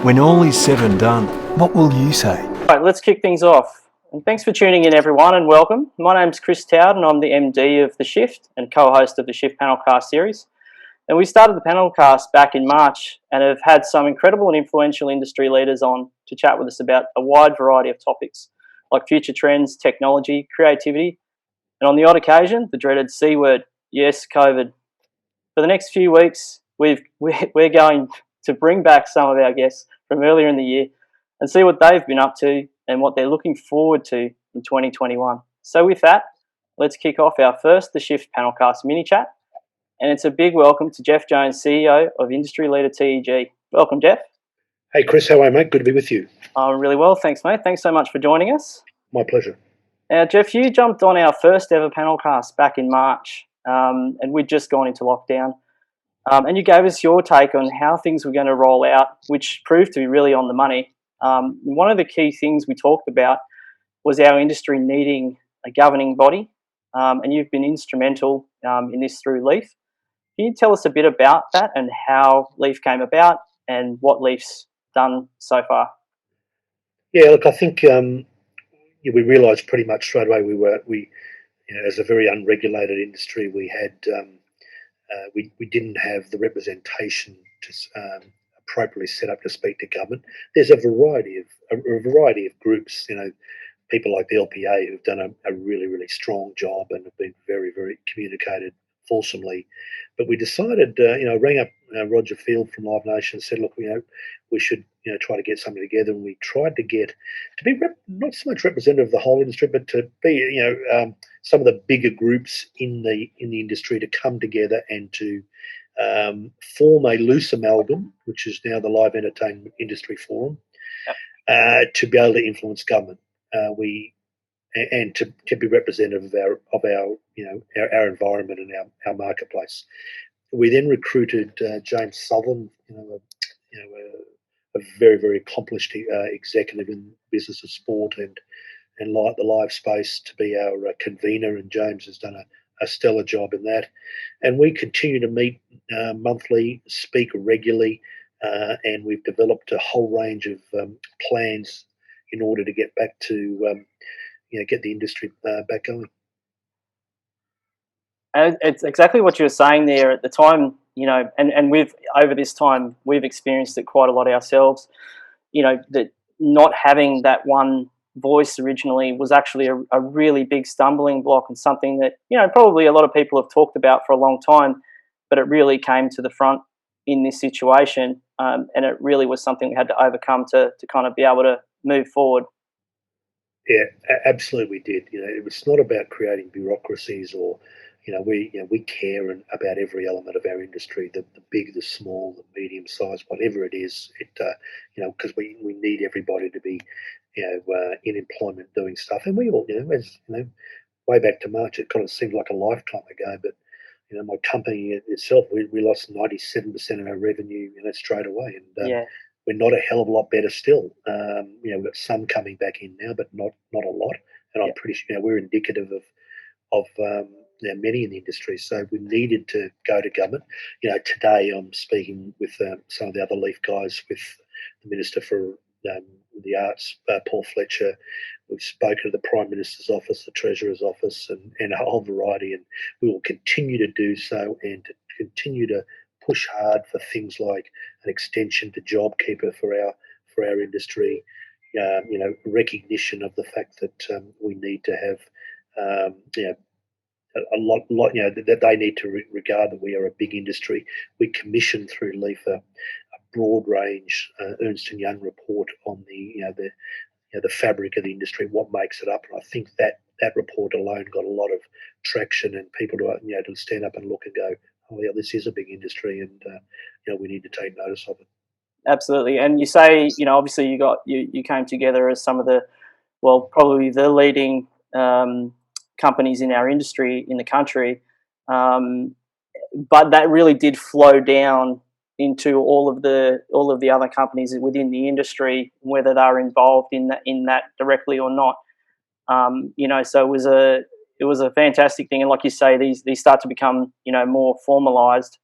When all is said and done, what will you say? All right, let's kick things off. And thanks for tuning in, everyone, and welcome. My name's Chris Towd, and I'm the MD of The-Shift and co-host of the Shift PanelCast series. And we started the PanelCast back in March and have had some incredible and influential industry leaders on to chat with us about a wide variety of topics like future trends, technology, creativity, and on the odd occasion, the dreaded C word, yes, COVID. For the next few weeks, we're going to bring back some of our guests from earlier in the year and see what they've been up to and what they're looking forward to in 2021. So with that, let's kick off our first The Shift Panelcast mini chat. And it's a big welcome to Geoff Jones, CEO of industry leader TEG. Welcome, Geoff. Hey, Chris, how are you, mate? Good to be with you. I'm really well, thanks, mate. Thanks so much for joining us. My pleasure. Now, Geoff, you jumped on our first ever Panelcast back in March, and we'd just gone into lockdown. And you gave us your take on how things were going to roll out, which proved to be really on the money. One of the key things we talked about was our industry needing a governing body, and you've been instrumental in this through LIEF. Can you tell us a bit about that and how LIEF came about and what LIEF's done so far? Yeah, look, I think we realised pretty much straight away we as a very unregulated industry, we had we didn't have the representation to appropriately set up to speak to government. There's a variety of groups, people like the LPA who've done a really, really strong job and have been very, very communicated fulsomely. But we decided, rang up Roger Field from Live Nation and said, look, we should, try to get something together. And we tried to get to be not so much representative of the whole industry, but to be, some of the bigger groups in the industry to come together and to form a loose amalgam, which is now the Live Entertainment Industry Forum, to be able to influence government. And to be representative of our environment and our marketplace. We then recruited James Southern, a very, very accomplished executive in business of sport and the live space, to be our convener, and James has done a stellar job in that. And we continue to meet monthly, speak regularly, and we've developed a whole range of plans in order to get back to get the industry back going. And it's exactly what you were saying there at the time, and we've, over this time, we've experienced it quite a lot ourselves, that not having that one voice originally was actually a really big stumbling block, and something that, probably a lot of people have talked about for a long time, but it really came to the front in this situation, and it really was something we had to overcome to kind of be able to move forward. Yeah, absolutely, we did. It's not about creating bureaucracies or, we care about every element of our industry, the big, the small, the medium size, whatever it is. Because we need everybody to be, in employment doing stuff, and we all, way back to March, it kind of seemed like a lifetime ago, but. My company itself, we lost 97% of our revenue, straight away, and we're not a hell of a lot better still. We've got some coming back in now, but not a lot. And I'm pretty sure we're indicative of many in the industry. So we needed to go to government. Today I'm speaking with some of the other LIEF guys, with the Minister for the Arts, Paul Fletcher. We've spoken to the Prime Minister's office, the Treasurer's office, and a whole variety. And we will continue to do so, and to continue to push hard for things like an extension to JobKeeper for our industry. Recognition of the fact that we need to have a lot that they need to regard that we are a big industry. We commission through LIEF a broad range Ernst & Young report on the fabric of the industry, what makes it up. And I think that report alone got a lot of traction, and people to stand up and look and go, oh yeah, this is a big industry, and we need to take notice of it. Absolutely. And you say, obviously you came together as some of the, probably the leading companies in our industry in the country, but that really did flow down into all of the other companies within the industry, whether they're involved in that directly or not. So it was a fantastic thing, and like you say, these start to become more formalised,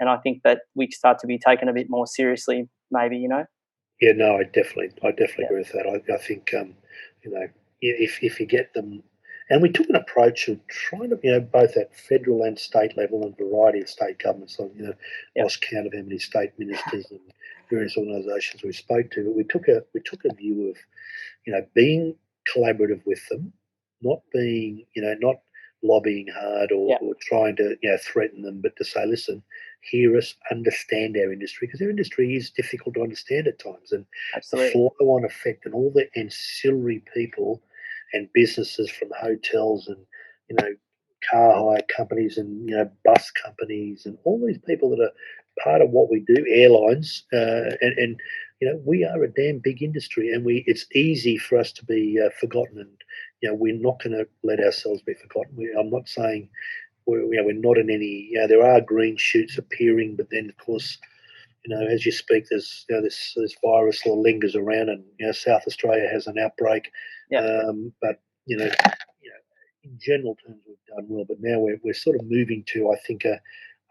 and I think that we start to be taken a bit more seriously, maybe. Yeah, no, I definitely Yeah. agree with that. I think if you get them, and we took an approach of trying to both at federal and state level and variety of state governments. So Yeah. lost count of how many state ministers and various organisations we spoke to, but we took a view of being collaborative with them, not being, not lobbying hard or, Yeah. or trying to, threaten them, but to say, listen, hear us, understand our industry, because our industry is difficult to understand at times. And the Absolutely. flow-on effect and all the ancillary people and businesses from hotels and, car hire companies and, bus companies and all these people that are part of what we do, airlines, and we are a damn big industry, and it's easy for us to be forgotten, and we're not going to let ourselves be forgotten. I'm not saying we're not in any. There are green shoots appearing, but then of course, as you speak, there's this virus sort of lingers around, and South Australia has an outbreak, Yeah. but in general terms, we've done well. But now we're sort of moving to, I think,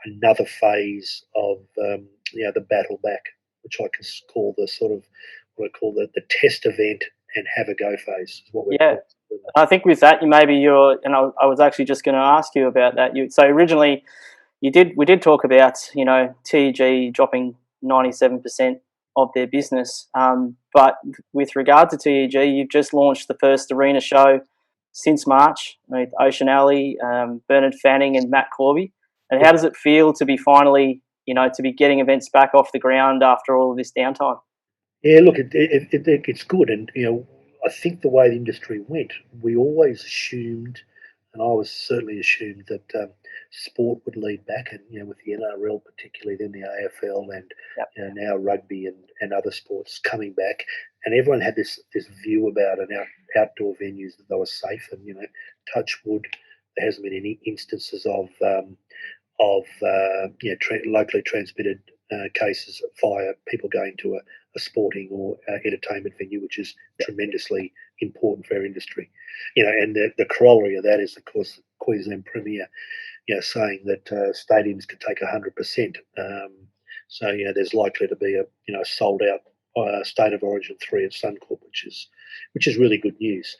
another phase of the battle back, which I can call the sort of what I call the test event and have a go phase is what we're Yeah. calling it. I think with that, and I was actually just going to ask you about that. So originally, we did talk about TEG dropping 97% of their business, but with regard to TEG, you've just launched the first arena show since March with Ocean Alley, Bernard Fanning, and Matt Corby. And how does it feel to be finally to be getting events back off the ground after all of this downtime? Yeah, look, it's good, and I think the way the industry went, we always assumed, and I was certainly assumed that sport would lead back, and with the NRL particularly, then the AFL, and Yep. now rugby and other sports coming back, and everyone had this view about outdoor venues that they were safe, and touch wood, there hasn't been any instances of locally transmitted cases via people going to a sporting or entertainment venue, which is tremendously important for our industry. And the corollary of that is, of course, the Queensland Premier, saying that stadiums can take 100%. So there's likely to be a sold out State of Origin 3 at Suncorp, which is really good news.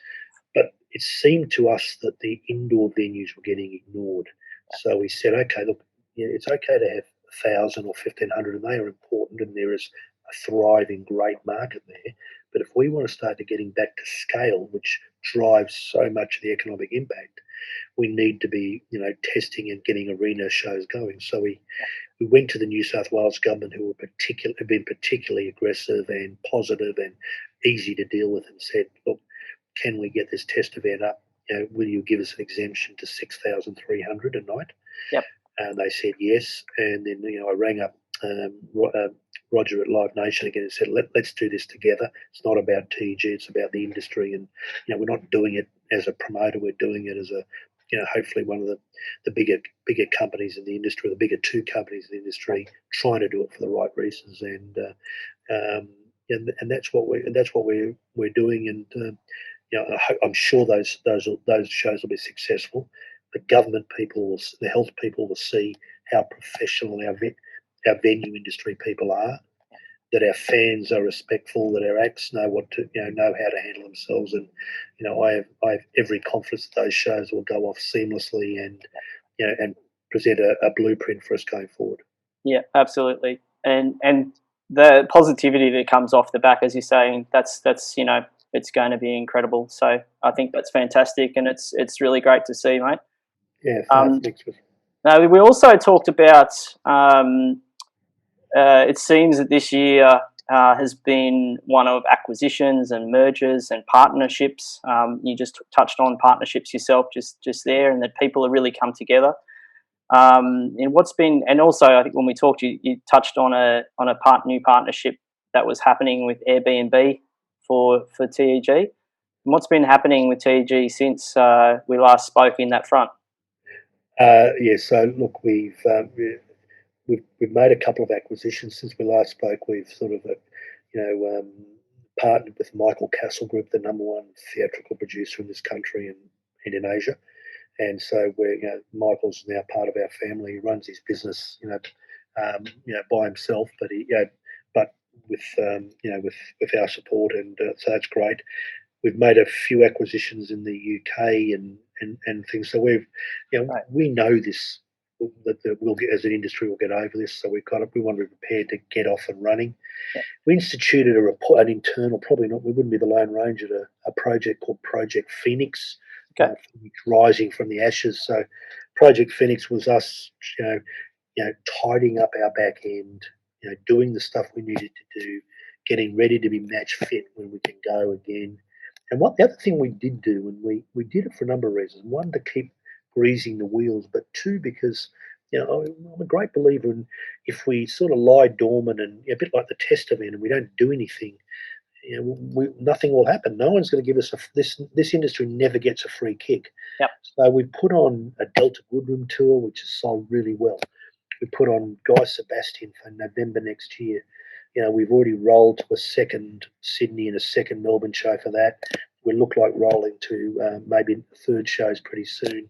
But it seemed to us that the indoor venues were getting ignored. So we said, okay, look, it's okay to have 1,000 or 1,500, and they are important, and there is a thriving, great market there. But if we want to start to getting back to scale, which drives so much of the economic impact, we need to be, testing and getting arena shows going. So we went to the New South Wales government, who have been particularly aggressive and positive and easy to deal with, and said, look, can we get this test event up? Will you give us an exemption to 6,300 a night? Yep. And they said yes. And then I rang up Roger at Live Nation again and said, let's do this together. It's not about TG, it's about the industry, and we're not doing it as a promoter. We're doing it as a hopefully one of the bigger companies in the industry, the bigger two companies in the industry, trying to do it for the right reasons. And that's what we're doing. And I'm sure those shows will be successful. The government people, the health people, will see how professional our venue industry people are. That our fans are respectful. That our acts know know how to handle themselves. And I have every confidence that those shows will go off seamlessly and present a blueprint for us going forward. Yeah, absolutely. And the positivity that comes off the back, as you're saying, that's it's going to be incredible. So I think that's fantastic, and it's really great to see, mate. Yeah, thanks. Now we also talked about. It seems that this year has been one of acquisitions and mergers and partnerships. You just touched on partnerships yourself just there, and that people have really come together. And also I think when we talked, you touched on a new partnership that was happening with Airbnb for TEG. And what's been happening with TEG since we last spoke in that front? So look, we've made a couple of acquisitions since we last spoke. We've sort of partnered with Michael Castle Group, the number one theatrical producer in this country and in Asia. And so Michael's now part of our family. He runs his business, by himself, but with our support, and so that's great. We've made a few acquisitions in the UK and things. So we know this that we'll get, as an industry, we'll get over this. So we want to be prepared to get off and running. Yeah. We instituted an internal, probably not. We wouldn't be the Lone Ranger. A project called Project Phoenix, Phoenix rising from the ashes. So Project Phoenix was us, tidying up our back end, doing the stuff we needed to do, getting ready to be match fit when we can go again. And the other thing we did do, and we did it for a number of reasons. One, to keep greasing the wheels, but two, because I'm a great believer in, if we sort of lie dormant and a bit like the Testament, and we don't do anything, nothing will happen. No one's going to give us this industry never gets a free kick. Yep. So we put on a Delta Goodrem tour, which has sold really well. We put on Guy Sebastian for November next year. We've already rolled to a second Sydney and a second Melbourne show for that. We look like rolling to maybe third shows pretty soon.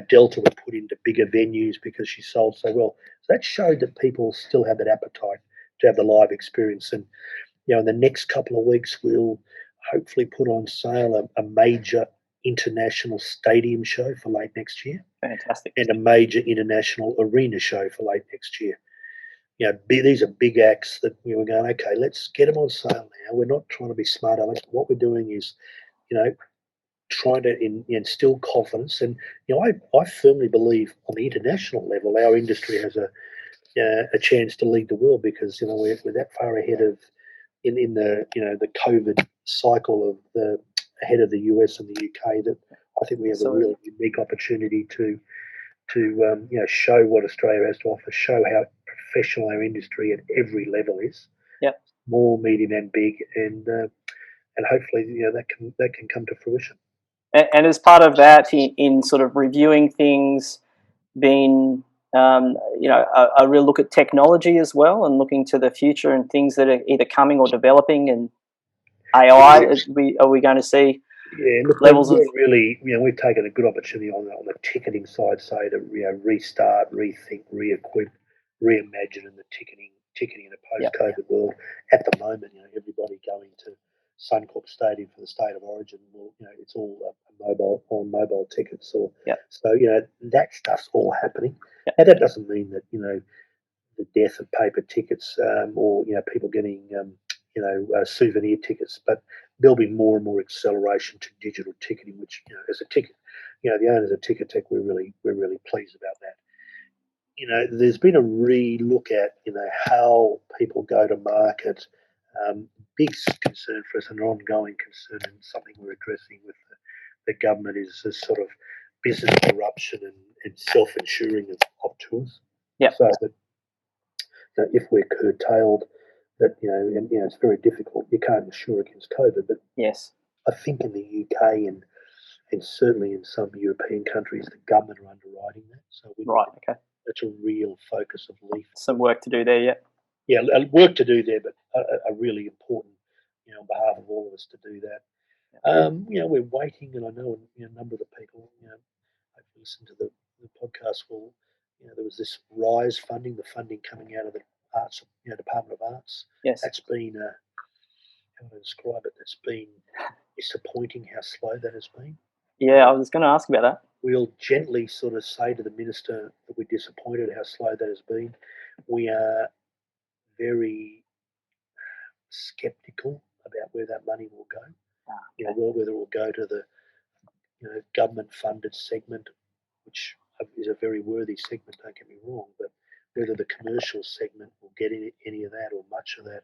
Delta we put into bigger venues because she sold so well. So that showed that people still have that appetite to have the live experience. And in the next couple of weeks, we'll hopefully put on sale a major international stadium show for late next year. Fantastic. And a major international arena show for late next year. These are big acts that we were going, okay, let's get them on sale now. We're not trying to be smart Alex. What we're doing is, trying to instill confidence. And, I firmly believe on the international level, our industry has a chance to lead the world, because, we're that far ahead of, in the COVID cycle of ahead of the US and the UK, that I think we have a real unique opportunity to show what Australia has to offer, show how professional our industry at every level is. Yep. Small, medium, and big, and hopefully that can come to fruition. And as part of that, in sort of reviewing things, being a real look at technology as well, and looking to the future and things that are either coming or developing, and AI. Are we going to see? Yeah, look, levels of really, we've taken a good opportunity on the ticketing side, say, to restart, rethink, re-equip, reimagine in the ticketing in a post-COVID world. At the moment, everybody going to Suncorp Stadium for the State of Origin, well, it's all mobile tickets, so that stuff's all happening. Yep. Now that doesn't mean that the death of paper tickets, or people getting souvenir tickets, but there'll be more and more acceleration to digital ticketing, which as a ticket, the owners of Ticketek, we're really pleased about that. There's been a re-look at how people go to market. Big concern for us, an ongoing concern, and something we're addressing with the government, is this sort of business corruption and self-insuring of tours. Yeah. So that if we're curtailed, that it's very difficult. You can't insure against COVID, but yes, I think in the UK and certainly in some European countries, the government are underwriting that. So that's a real focus of LIEF. Some work to do there, yeah. Yeah, work to do there, but a really important, on behalf of all of us to do that. We're waiting, and I know a number of the people, who listen to the podcast will, there was this RISE funding, the funding coming out of the Arts, Department of Arts. Yes. That's been, how do I describe it? That's been disappointing how slow that has been. Yeah, I was going to ask about that. We'll gently sort of say to the minister that we're disappointed how slow that has been. We are very sceptical about where that money will go. Whether it will go to the government-funded segment, which is a very worthy segment, don't get me wrong, but whether the commercial segment will get any of that or much of that,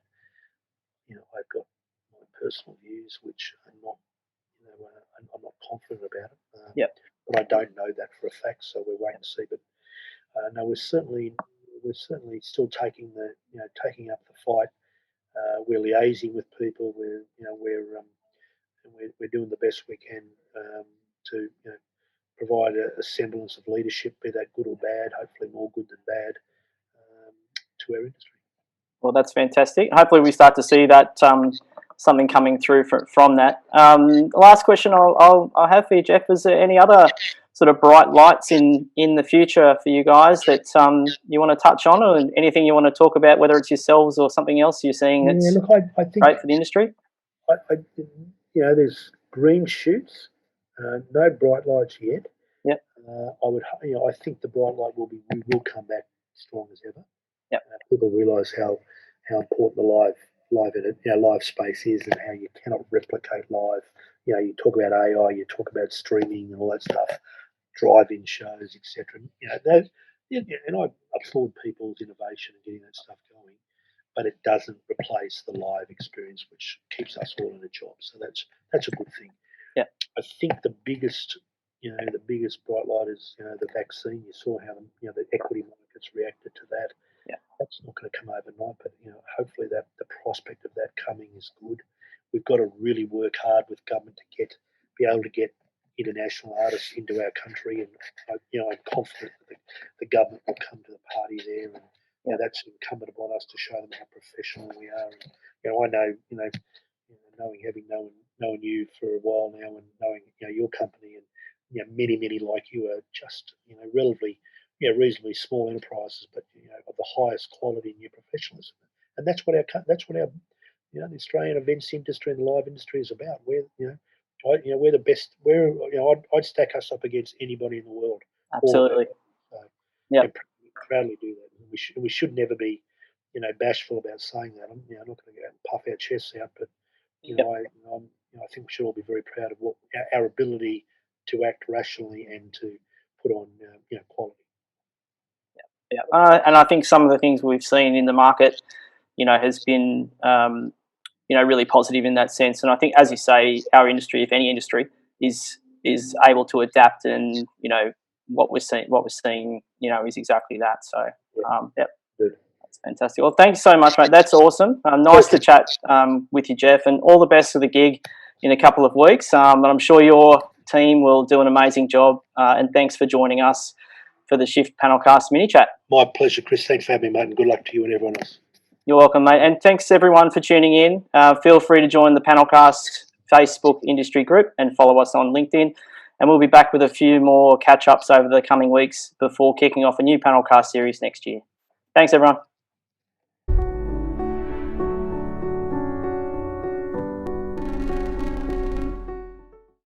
I've got my personal views, which are not, I'm not confident about it. But I don't know that for a fact, so we're waiting to see. But no, we're certainly still taking up the fight. We're liaising with people. We're doing the best we can to provide a semblance of leadership, be that good or bad, hopefully more good than bad, to our industry. Well, that's fantastic. Hopefully we start to see that something coming through from that. Last question I'll have for you, Geoff. Is there any other sort of bright lights in the future for you guys that you want to touch on, or anything you want to talk about, whether it's yourselves or something else you're seeing that's look, I think great for the industry? There's green shoots, no bright lights yet. Yep. I think the bright light we will come back strong as ever. Yep. People realise how important the live space is, and how you cannot replicate live. You talk about AI, you talk about streaming and all that stuff, drive-in shows, etc. And I applaud people's innovation and getting that stuff going, but it doesn't replace the live experience, which keeps us all in a job. So that's a good thing. Yeah. I think the biggest bright light is the vaccine. You saw how the equity markets reacted to that. Yeah. That's not going to come overnight, but hopefully that the prospect of that coming is good. We've got to really work hard with government to be able to get international artists into our country, and I'm confident that the government will come to the party there, and that's incumbent upon us to show them how professional we are. And I know, having known you for a while now, and knowing your company, and many like you are just relatively reasonably small enterprises, but of the highest quality in your professionalism, and that's what our the Australian events industry and the live industry is about. We're the best. I'd stack us up against anybody in the world. Absolutely. So, proudly do that. We should never be bashful about saying that. I'm not going to go out and puff our chests out, but I think we should all be very proud of what our ability to act rationally and to put on quality. Yeah, and I think some of the things we've seen in the market, has been really positive in that sense. And I think, as you say, our industry, if any industry, is able to adapt, and what we're seeing, is exactly that. So, Good. that's fantastic. Well, thanks so much, mate. That's awesome. Nice to chat with you, Geoff, and all the best for the gig in a couple of weeks. And I'm sure your team will do an amazing job. And thanks for joining us for the Shift PanelCast mini chat. My pleasure, Chris. Thanks for having me, mate, and good luck to you and everyone else. You're welcome, mate. And thanks everyone for tuning in. Feel free to join the PanelCast Facebook industry group and follow us on LinkedIn. And we'll be back with a few more catch-ups over the coming weeks before kicking off a new PanelCast series next year. Thanks, everyone.